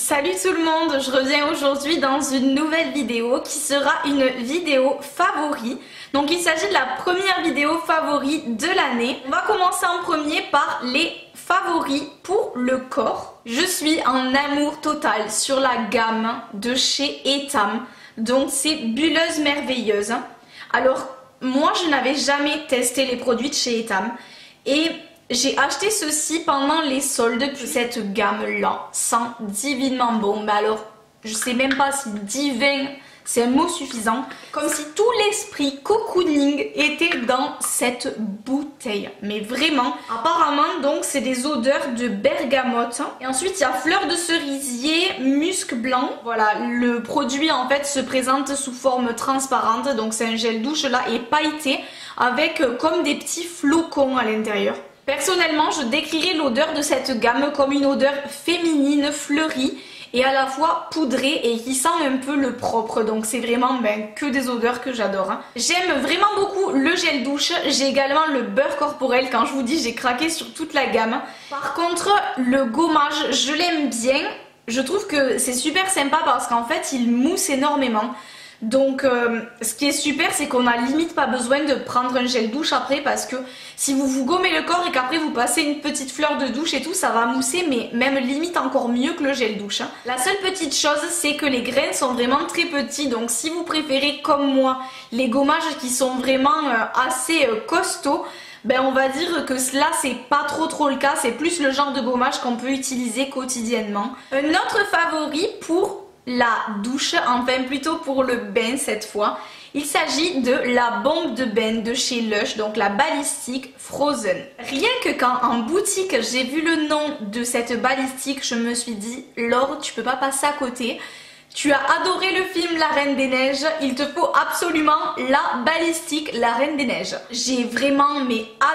Salut tout le monde, je reviens aujourd'hui dans une nouvelle vidéo qui sera une vidéo favori. Donc il s'agit de la première vidéo favori de l'année. On va commencer en premier par les favoris pour le corps. Je suis en amour total sur la gamme de chez Etam, donc c'est Bulleuse Merveilleuse. Alors moi je n'avais jamais testé les produits de chez Etam et j'ai acheté ceci pendant les soldes. Cette gamme-là sent divinement bon. Mais alors, je sais même pas si divin, c'est un mot suffisant. Comme si tout l'esprit cocooning était dans cette bouteille. Mais vraiment, apparemment, donc, c'est des odeurs de bergamote. Et ensuite, il y a fleurs de cerisier, musc blanc. Voilà, le produit, en fait, se présente sous forme transparente. Donc, c'est un gel douche, là, et pailleté, avec comme des petits flocons à l'intérieur. Personnellement, je décrirais l'odeur de cette gamme comme une odeur féminine, fleurie et à la fois poudrée et qui sent un peu le propre. Donc c'est vraiment que des odeurs que j'adore. J'aime vraiment beaucoup le gel douche. J'ai également le beurre corporel. Quand je vous dis, j'ai craqué sur toute la gamme. Par contre, le gommage, je l'aime bien. Je trouve que c'est super sympa parce qu'en fait, il mousse énormément. Donc ce qui est super, c'est qu'on a limite pas besoin de prendre un gel douche après, parce que si vous vous gommez le corps et qu'après vous passez une petite fleur de douche et tout, ça va mousser, mais même limite encore mieux que le gel douche. La seule petite chose, c'est que les grains sont vraiment très petits, donc si vous préférez comme moi les gommages qui sont vraiment assez costauds, ben on va dire que là c'est pas trop le cas, c'est plus le genre de gommage qu'on peut utiliser quotidiennement. Un autre favori pour la douche, enfin plutôt pour le bain cette fois, il s'agit de la bombe de bain de chez Lush, donc la balistique Frozen. Rien que quand en boutique j'ai vu le nom de cette balistique, je me suis dit Laure, tu peux pas passer à côté. Tu as adoré le film La Reine des Neiges, il te faut absolument la balistique La Reine des Neiges. J'ai vraiment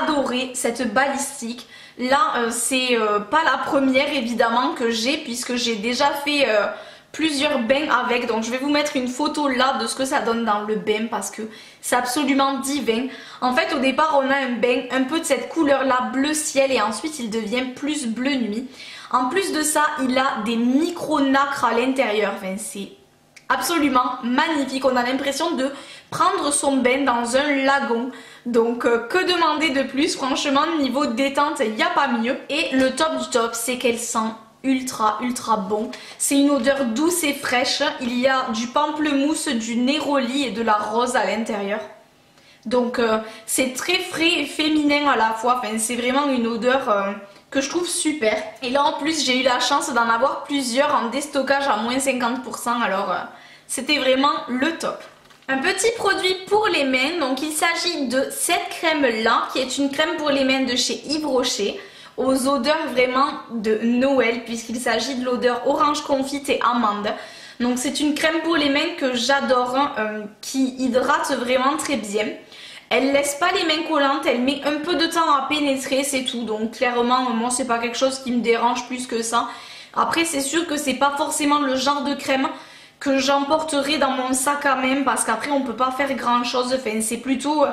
adoré cette balistique. Là c'est pas la première évidemment que j'ai, puisque j'ai déjà fait plusieurs bains avec, donc je vais vous mettre une photo là de ce que ça donne dans le bain parce que c'est absolument divin. En fait au départ on a un bain un peu de cette couleur là, bleu ciel, et ensuite il devient plus bleu nuit. En plus de ça il a des micro nacres à l'intérieur, enfin c'est absolument magnifique, on a l'impression de prendre son bain dans un lagon. Donc que demander de plus, franchement niveau détente il n'y a pas mieux. Et le top du top, c'est qu'elle sent ultra bon. C'est une odeur douce et fraîche. Il y a du pamplemousse, du néroli et de la rose à l'intérieur. Donc c'est très frais et féminin à la fois. Enfin, c'est vraiment une odeur que je trouve super. Et là en plus j'ai eu la chance d'en avoir plusieurs en déstockage à moins 50%. Alors c'était vraiment le top. Un petit produit pour les mains. Donc il s'agit de cette crème là, qui est une crème pour les mains de chez Yves Rocher, aux odeurs vraiment de Noël, puisqu'il s'agit de l'odeur orange confite et amande. Donc c'est une crème pour les mains que j'adore, qui hydrate vraiment très bien. Elle laisse pas les mains collantes, elle met un peu de temps à pénétrer, c'est tout. Donc clairement moi c'est pas quelque chose qui me dérange plus que ça. Après c'est sûr que c'est pas forcément le genre de crème que j'emporterai dans mon sac à main, parce qu'après on peut pas faire grand chose. Enfin c'est plutôt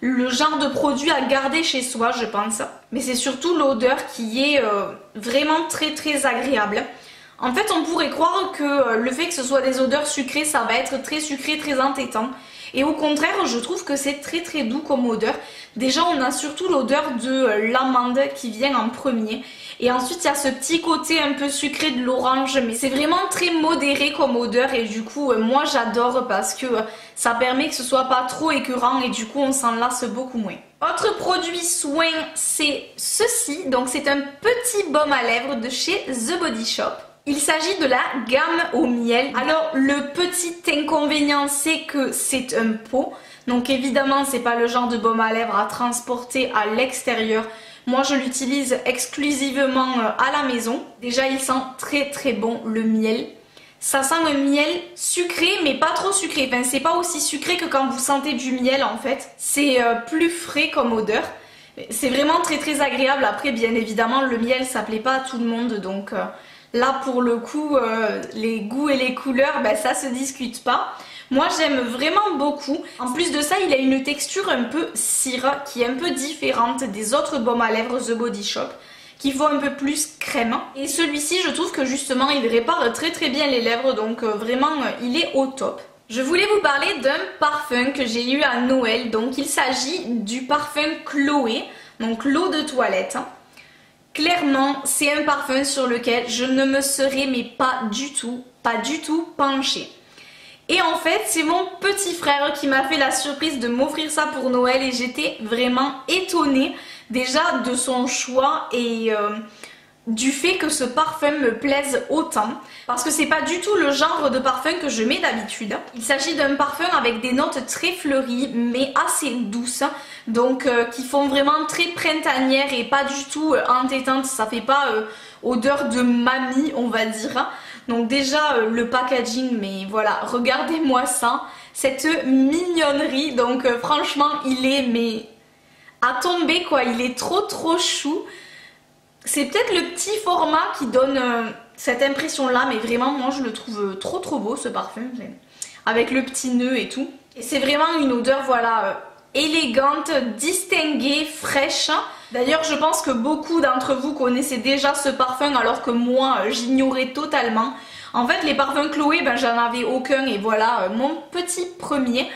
le genre de produit à garder chez soi, je pense. Mais c'est surtout l'odeur qui est vraiment très agréable. En fait, on pourrait croire que le fait que ce soit des odeurs sucrées, ça va être très sucré, très entêtant. Et au contraire, je trouve que c'est très doux comme odeur. Déjà, on a surtout l'odeur de l'amande qui vient en premier. Et ensuite, il y a ce petit côté un peu sucré de l'orange, mais c'est vraiment très modéré comme odeur. Et du coup, moi j'adore parce que ça permet que ce soit pas trop écœurant et du coup on s'en lasse beaucoup moins. Autre produit soin, c'est ceci. Donc c'est un petit baume à lèvres de chez The Body Shop. Il s'agit de la gamme au miel. Alors le petit inconvénient, c'est que c'est un pot. Donc évidemment c'est pas le genre de baume à lèvres à transporter à l'extérieur. Moi je l'utilise exclusivement à la maison. Déjà il sent très bon le miel. Ça sent un miel sucré mais pas trop sucré. Enfin c'est pas aussi sucré que quand vous sentez du miel en fait. C'est plus frais comme odeur. C'est vraiment très agréable. Après bien évidemment le miel ça plaît pas à tout le monde, donc là pour le coup les goûts et les couleurs ça se discute pas. Moi j'aime vraiment beaucoup. En plus de ça il a une texture un peu cire qui est un peu différente des autres baumes à lèvres The Body Shop, qui font un peu plus crème. Et celui-ci, je trouve que justement, il répare très très bien les lèvres, donc vraiment, il est au top. Je voulais vous parler d'un parfum que j'ai eu à Noël, donc il s'agit du parfum Chloé, donc l'eau de toilette. Clairement, c'est un parfum sur lequel je ne me serais mais pas du tout penchée. Et en fait, c'est mon petit frère qui m'a fait la surprise de m'offrir ça pour Noël et j'étais vraiment étonnée déjà de son choix et du fait que ce parfum me plaise autant, parce que c'est pas du tout le genre de parfum que je mets d'habitude. Il s'agit d'un parfum avec des notes très fleuries mais assez douces, donc qui font vraiment très printanières et pas du tout entêtantes. Ça fait pas odeur de mamie, on va dire. Donc déjà le packaging, mais voilà, regardez-moi ça, cette mignonnerie. Donc franchement, il est mais à tomber quoi, il est trop chou. C'est peut-être le petit format qui donne cette impression là, mais vraiment moi je le trouve trop beau ce parfum, avec le petit nœud et tout. Et c'est vraiment une odeur voilà élégante, distinguée, fraîche. D'ailleurs je pense que beaucoup d'entre vous connaissaient déjà ce parfum alors que moi j'ignorais totalement. En fait les parfums Chloé, ben j'en avais aucun et voilà mon petit premier.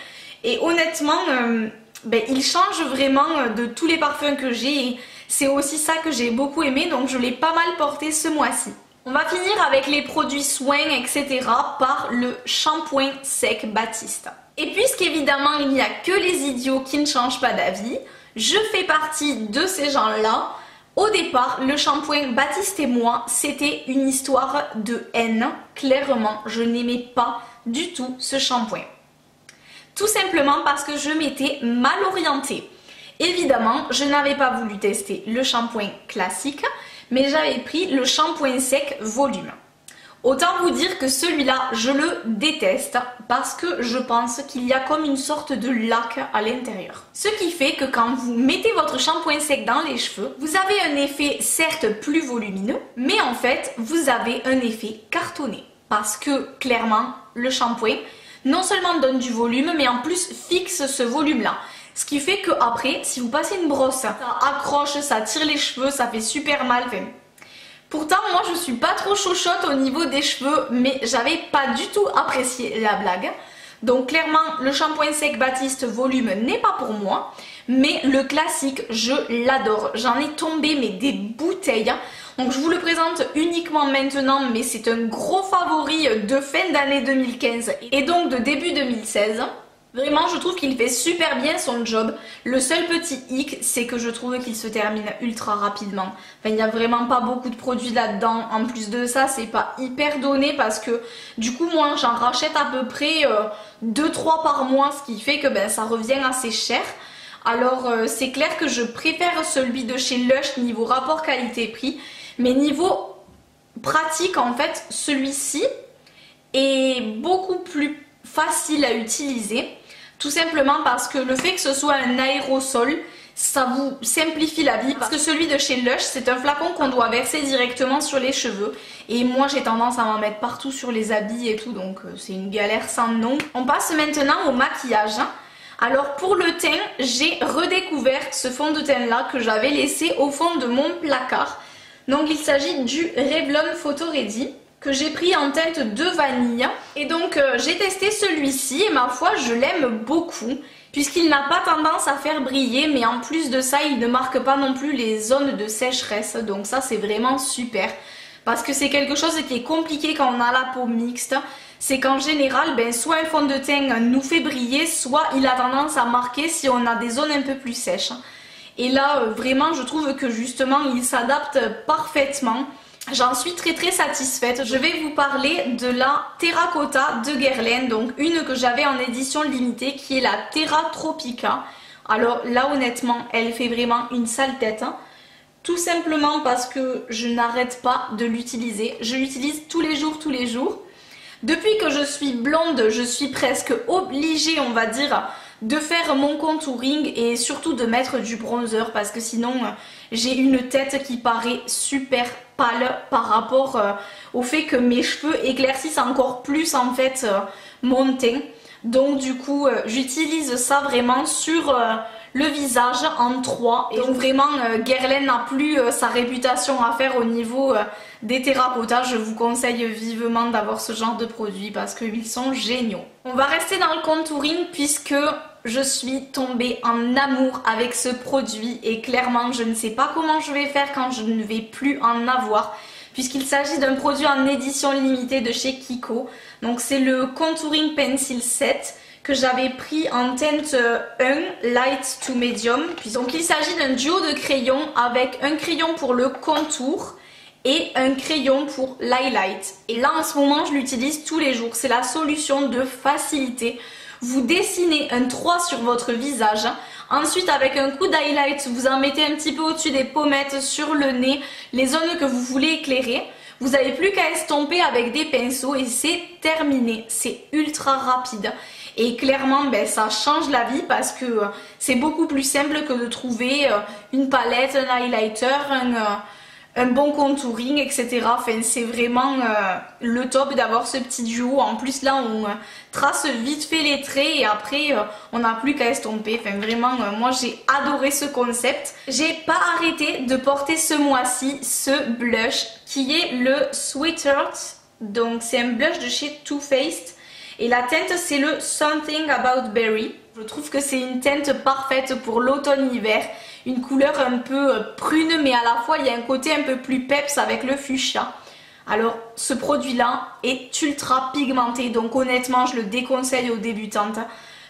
Et honnêtement il change vraiment de tous les parfums que j'ai et c'est aussi ça que j'ai beaucoup aimé, donc je l'ai pas mal porté ce mois-ci. On va finir avec les produits soins, etc. par le shampoing sec Baptiste. Et puisqu'évidemment il n'y a que les idiots qui ne changent pas d'avis, je fais partie de ces gens-là. Au départ, le shampoing Baptiste et moi, c'était une histoire de haine. Clairement, je n'aimais pas du tout ce shampoing. Tout simplement parce que je m'étais mal orientée. Évidemment, je n'avais pas voulu tester le shampoing classique, mais j'avais pris le shampoing sec volume. Autant vous dire que celui-là, je le déteste parce que je pense qu'il y a comme une sorte de lac à l'intérieur. Ce qui fait que quand vous mettez votre shampoing sec dans les cheveux, vous avez un effet certes plus volumineux, mais en fait, vous avez un effet cartonné. Parce que clairement, le shampoing non seulement donne du volume, mais en plus fixe ce volume-là. Ce qui fait que après, si vous passez une brosse, ça accroche, ça tire les cheveux, ça fait super mal. Pourtant, moi je suis pas trop chochotte au niveau des cheveux, mais j'avais pas du tout apprécié la blague. Donc clairement, le shampoing sec Baptiste volume n'est pas pour moi, mais le classique, je l'adore. J'en ai tombé mais des bouteilles. Donc je vous le présente uniquement maintenant, mais c'est un gros favori de fin d'année 2015 et donc de début 2016. Vraiment, je trouve qu'il fait super bien son job. Le seul petit hic, c'est que je trouve qu'il se termine ultra rapidement. Enfin, il n'y a vraiment pas beaucoup de produits là-dedans. En plus de ça, c'est pas hyper donné parce que du coup, moi, j'en rachète à peu près 2-3 par mois, ce qui fait que ça revient assez cher. Alors, c'est clair que je préfère celui de chez Lush niveau rapport qualité-prix. Mais niveau pratique, en fait, celui-ci est beaucoup plus facile à utiliser. Tout simplement parce que le fait que ce soit un aérosol, ça vous simplifie la vie. Parce que celui de chez Lush, c'est un flacon qu'on doit verser directement sur les cheveux. Et moi, j'ai tendance à m'en mettre partout sur les habits et tout, donc c'est une galère sans nom. On passe maintenant au maquillage. Alors pour le teint, j'ai redécouvert ce fond de teint là que j'avais laissé au fond de mon placard. Donc il s'agit du Revlon Photo Ready, que j'ai pris en teinte de vanille. Et donc j'ai testé celui-ci et ma foi je l'aime beaucoup puisqu'il n'a pas tendance à faire briller, mais en plus de ça il ne marque pas non plus les zones de sécheresse, donc ça c'est vraiment super parce que c'est quelque chose qui est compliqué quand on a la peau mixte. C'est qu'en général soit un fond de teint nous fait briller, soit il a tendance à marquer si on a des zones un peu plus sèches. Et là vraiment je trouve que justement il s'adapte parfaitement. J'en suis très satisfaite. Je vais vous parler de la Terracotta de Guerlain, donc une que j'avais en édition limitée qui est la Terra Tropica. Alors là honnêtement elle fait vraiment une sale tête, hein. Tout simplement parce que je n'arrête pas de l'utiliser. Je l'utilise tous les jours. Depuis que je suis blonde, je suis presque obligée, on va dire, de faire mon contouring et surtout de mettre du bronzer parce que sinon j'ai une tête qui paraît super pâle par rapport au fait que mes cheveux éclaircissent encore plus en fait mon teint. Donc du coup j'utilise ça vraiment sur le visage en 3. Et donc vraiment Guerlain n'a plus sa réputation à faire au niveau des terracottas. Je vous conseille vivement d'avoir ce genre de produits parce qu'ils sont géniaux. On va rester dans le contouring puisque je suis tombée en amour avec ce produit et clairement je ne sais pas comment je vais faire quand je ne vais plus en avoir puisqu'il s'agit d'un produit en édition limitée de chez Kiko. Donc c'est le Contouring Pencil Set que j'avais pris en teinte 1 light to medium. Donc il s'agit d'un duo de crayons avec un crayon pour le contour et un crayon pour l'highlight. Et là en ce moment je l'utilise tous les jours, c'est la solution de facilité. Vous dessinez un 3 sur votre visage, ensuite avec un coup d'highlight vous en mettez un petit peu au-dessus des pommettes, sur le nez, les zones que vous voulez éclairer. Vous n'avez plus qu'à estomper avec des pinceaux et c'est terminé, c'est ultra rapide. Et clairement ça change la vie parce que c'est beaucoup plus simple que de trouver une palette, un highlighter, un bon contouring, etc. Enfin c'est vraiment le top d'avoir ce petit duo. En plus là on trace vite fait les traits et après on n'a plus qu'à estomper. Enfin vraiment moi j'ai adoré ce concept. J'ai pas arrêté de porter ce mois-ci ce blush qui est le Sweetheart. Donc c'est un blush de chez Too Faced. Et la teinte c'est le Something About Berry. Je trouve que c'est une teinte parfaite pour l'automne-hiver. Une couleur un peu prune mais à la fois il y a un côté un peu plus peps avec le fuchsia. Alors ce produit là est ultra pigmenté donc honnêtement je le déconseille aux débutantes.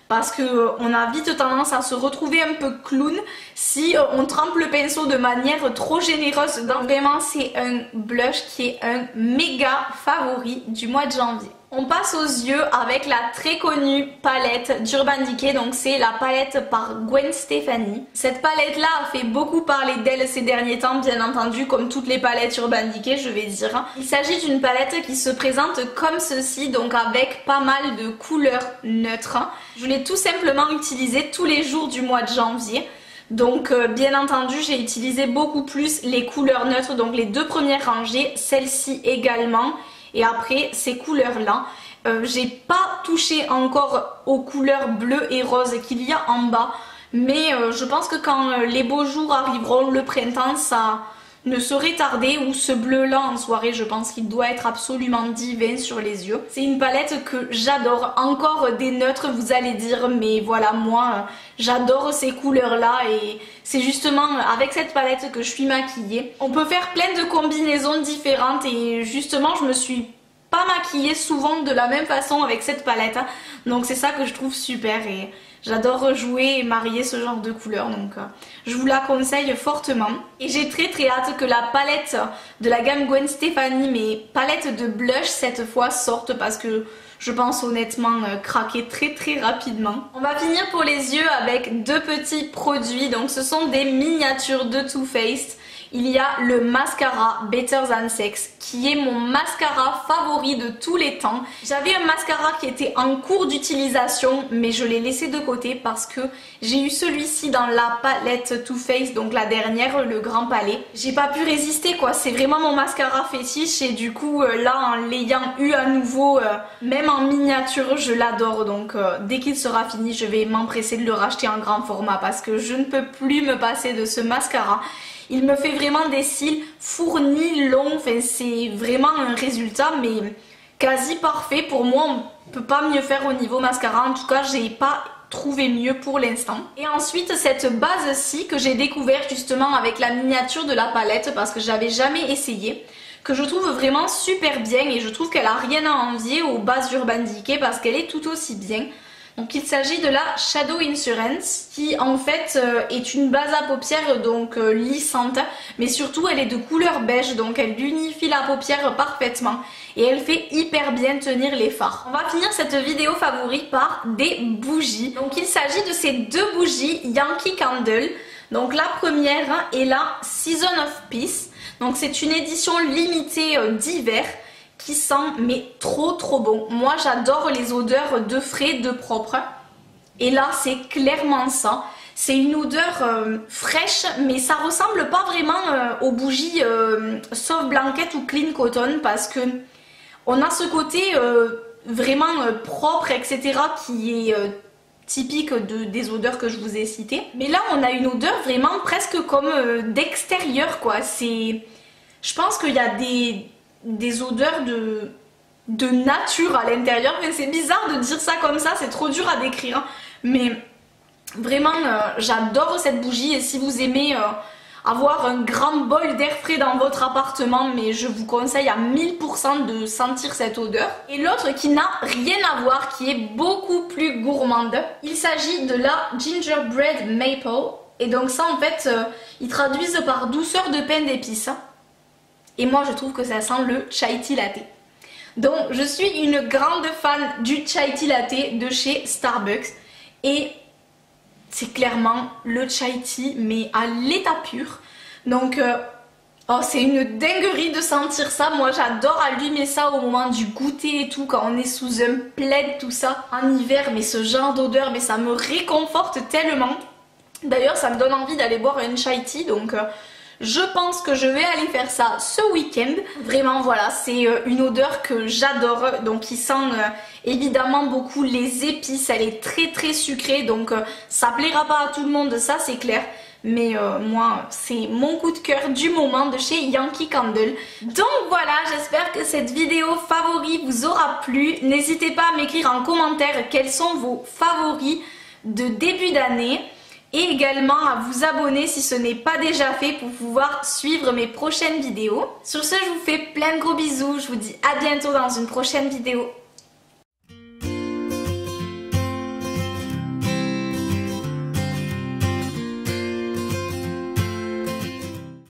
Parce qu'on a vite tendance à se retrouver un peu clown si on trempe le pinceau de manière trop généreuse. Donc vraiment c'est un blush qui est un méga favori du mois de janvier. On passe aux yeux avec la très connue palette d'Urban Decay, donc c'est la palette par Gwen Stefani. Cette palette là a fait beaucoup parler d'elle ces derniers temps, bien entendu, comme toutes les palettes Urban Decay je vais dire. Il s'agit d'une palette qui se présente comme ceci, donc avec pas mal de couleurs neutres. Je l'ai tout simplement utilisée tous les jours du mois de janvier. Donc bien entendu j'ai utilisé beaucoup plus les couleurs neutres, donc les deux premières rangées, celle-ci également. Et après ces couleurs là, j'ai pas touché encore aux couleurs bleues et roses qu'il y a en bas. Mais je pense que quand les beaux jours arriveront, le printemps, ça ne saurait tarder. Ou ce bleu là en soirée, je pense qu'il doit être absolument divin sur les yeux. C'est une palette que j'adore. Encore des neutres vous allez dire, mais voilà moi j'adore ces couleurs là. Et c'est justement avec cette palette que je suis maquillée. On peut faire plein de combinaisons différentes et justement je me suis pas maquillée souvent de la même façon avec cette palette. Donc c'est ça que je trouve super et j'adore jouer et marier ce genre de couleurs, donc je vous la conseille fortement. Et j'ai très hâte que la palette de la gamme Gwen Stefani, mais palette de blush cette fois, sorte parce que je pense honnêtement craquer très rapidement. On va finir pour les yeux avec deux petits produits, donc ce sont des miniatures de Too Faced. Il y a le mascara Better Than Sex qui est mon mascara favori de tous les temps. J'avais un mascara qui était en cours d'utilisation mais je l'ai laissé de côté parce que j'ai eu celui-ci dans la palette Too Faced, donc la dernière, le Grand Palais. J'ai pas pu résister quoi, c'est vraiment mon mascara fétiche et du coup là en l'ayant eu à nouveau, même en miniature, je l'adore. Donc dès qu'il sera fini je vais m'empresser de le racheter en grand format parce que je ne peux plus me passer de ce mascara. Il me fait vraiment des cils fournis, longs, enfin c'est vraiment un résultat mais quasi parfait. Pour moi on peut pas mieux faire au niveau mascara, en tout cas j'ai pas trouvé mieux pour l'instant. Et ensuite cette base-ci que j'ai découvert justement avec la miniature de la palette parce que j'avais jamais essayé, que je trouve vraiment super bien et je trouve qu'elle a rien à envier aux bases Urban Decay parce qu'elle est tout aussi bien. Donc il s'agit de la Shadow Insurance qui en fait est une base à paupières donc lissante mais surtout elle est de couleur beige donc elle unifie la paupière parfaitement et elle fait hyper bien tenir les fards. On va finir cette vidéo favori par des bougies. Donc il s'agit de ces deux bougies Yankee Candle. Donc la première est la Season of Peace. Donc c'est une édition limitée d'hiver qui sent mais trop bon. Moi j'adore les odeurs de frais, de propre. Et là c'est clairement ça. C'est une odeur fraîche mais ça ressemble pas vraiment aux bougies Soft Blanket ou Clean Cotton parce que on a ce côté vraiment propre etc. qui est typique des odeurs que je vous ai citées. Mais là on a une odeur vraiment presque comme d'extérieur quoi. Je pense qu'il y a des odeurs de nature à l'intérieur, mais c'est bizarre de dire ça comme ça, c'est trop dur à décrire. Mais vraiment j'adore cette bougie et si vous aimez avoir un grand bol d'air frais dans votre appartement, mais je vous conseille à 1000% de sentir cette odeur. Et l'autre qui n'a rien à voir, qui est beaucoup plus gourmande, il s'agit de la Gingerbread Maple. Et donc ça en fait, ils traduisent par douceur de pain d'épices. Et moi je trouve que ça sent le chai tea latte. Donc je suis une grande fan du chai tea latte de chez Starbucks. Et c'est clairement le chai tea mais à l'état pur. Donc oh, c'est une dinguerie de sentir ça. Moi j'adore allumer ça au moment du goûter et tout, quand on est sous un plaid tout ça en hiver. Mais ce genre d'odeur, mais ça me réconforte tellement. D'ailleurs ça me donne envie d'aller boire un chai tea, donc je pense que je vais aller faire ça ce week-end. Vraiment voilà, c'est une odeur que j'adore. Donc il sent évidemment beaucoup les épices, elle est très sucrée. Donc ça plaira pas à tout le monde, ça c'est clair. Mais moi c'est mon coup de cœur du moment de chez Yankee Candle. Donc voilà, j'espère que cette vidéo favori vous aura plu. N'hésitez pas à m'écrire en commentaire quels sont vos favoris de début d'année. Et également à vous abonner si ce n'est pas déjà fait pour pouvoir suivre mes prochaines vidéos. Sur ce, je vous fais plein de gros bisous. Je vous dis à bientôt dans une prochaine vidéo.